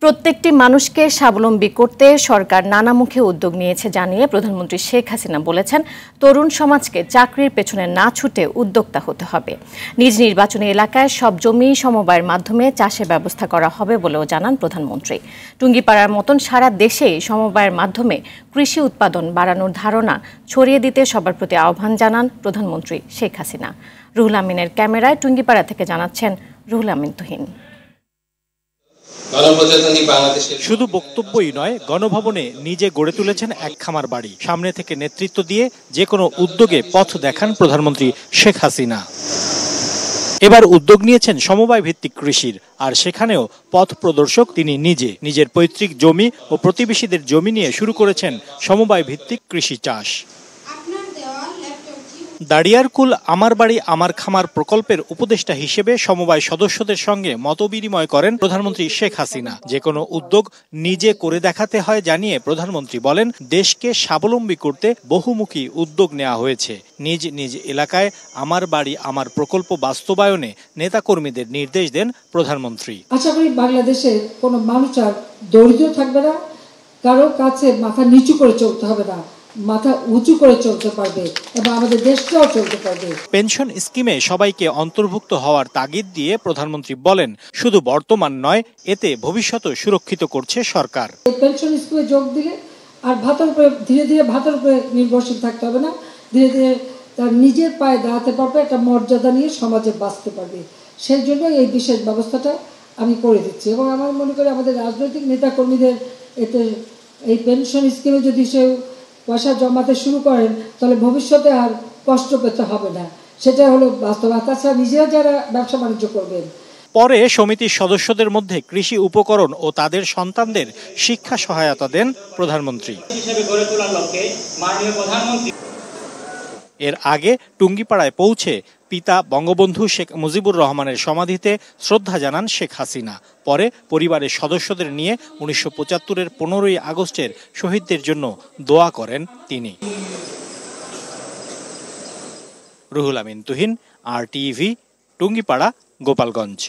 প্রত্যেকটি মানুষকে স্বাবলম্বী করতে সরকার নানামুখী উদ্যোগ নিয়েছে জানিয়ে প্রধানমন্ত্রী শেখ হাসিনা বলেছেন, তরুণ সমাজকে চাকরির পেছনে না ছুটে উদ্যোক্তা হতে হবে। নিজ নির্বাচনী এলাকায় সব জমি সমবায়ের মাধ্যমে চাষের ব্যবস্থা করা হবে বলেও জানান প্রধানমন্ত্রী। টুঙ্গিপাড়ার মতন সারা দেশেই সমবায়ের মাধ্যমে কৃষি উৎপাদন বাড়ানোর ধারণা ছড়িয়ে দিতে সবার প্রতি আহ্বান জানান প্রধানমন্ত্রী শেখ হাসিনা। রুহুল আমিনের ক্যামেরায় টুঙ্গিপাড়া থেকে জানাচ্ছেন রুহুল আমিন তুহিন। শুধু বক্তব্যই নয়, গণভবনে নিজে গড়ে তুলেছেন এক খামার বাড়ি। সামনে থেকে নেতৃত্ব দিয়ে যে কোনো উদ্যোগে পথ দেখান প্রধানমন্ত্রী শেখ হাসিনা। এবার উদ্যোগ নিয়েছেন সমবায় ভিত্তিক কৃষির, আর সেখানেও পথ প্রদর্শক তিনি নিজে। নিজের পৈতৃক জমি ও প্রতিবেশীদের জমি নিয়ে শুরু করেছেন সমবায় ভিত্তিক কৃষি চাষ। দাড়িয়ারকুল আমার বাড়ি আমার খামার প্রকল্পের উপদেষ্টা হিসেবে সমবায় সদস্যদের সঙ্গে মতবিনিময় করেন প্রধানমন্ত্রী শেখ হাসিনা। যে কোনো উদ্যোগ নিজে করে দেখাতে হয় জানিয়ে প্রধানমন্ত্রী বলেন, দেশকে স্বাবলম্বী করতে বহুমুখী উদ্যোগ নেওয়া হয়েছে। নিজ নিজ এলাকায় আমার বাড়ি আমার প্রকল্প বাস্তবায়নে নেতাকর্মীদের নির্দেশ দেন প্রধানমন্ত্রী। আশা করি বাংলাদেশে কোনো মানুষ আর দরিদ্র থাকবে না, কারো কাছে মাথা নিচু করে চলতে হবে না, মাথা উঁচু করে চলতে পারবে এবং আমাদের দেশটাও চলতে পারবে। পেনশন স্কিমে সবাইকে অন্তর্ভুক্ত হওয়ার তাগিদ দিয়ে প্রধানমন্ত্রী বলেন, শুধু বর্তমান নয়, এতে ভবিষ্যৎ সুরক্ষিত করছে সরকার। পেনশন স্কিমে যোগ দিলে আর ভাতার উপরে ধীরে ধীরে ভাতার উপরে নির্ভরশীল থাকতে হবে না, ধীরে ধীরে তার নিজের পায়ে দাঁড়াতে পারবে, একটা মর্যাদা নিয়ে সমাজে বাঁচতে পারবে। সেই জন্য এই বিশেষ ব্যবস্থাটা আমি করে দিচ্ছি এবং আমার মনে করি আমাদের রাজনৈতিক নেতাকর্মীদের এতে এই পেনশন স্কিমে যদি সে পয়সা জমাতে শুরু করেন তাহলে ভবিষ্যতে আর কষ্ট পেতে হবে না, সেটা হলো বাস্তবতা। তাছাড়া নিজেরা যারা ব্যবসা বাণিজ্য করবেন। পরে সমিতির সদস্যদের মধ্যে কৃষি উপকরণ ও তাদের সন্তানদের শিক্ষা সহায়তা দেন প্রধানমন্ত্রী। এর আগে টুঙ্গিপাড়ায় পৌঁছে পিতা বঙ্গবন্ধু শেখ মুজিবুর রহমানের সমাধিতে শ্রদ্ধা জানান শেখ হাসিনা। পরে পরিবারের সদস্যদের নিয়ে 1975-এর 15ই আগস্টের শহীদদের জন্য দোয়া করেন তিনি। রুহুল আমিন তুহিন, RTV, টুঙ্গিপাড়া, গোপালগঞ্জ।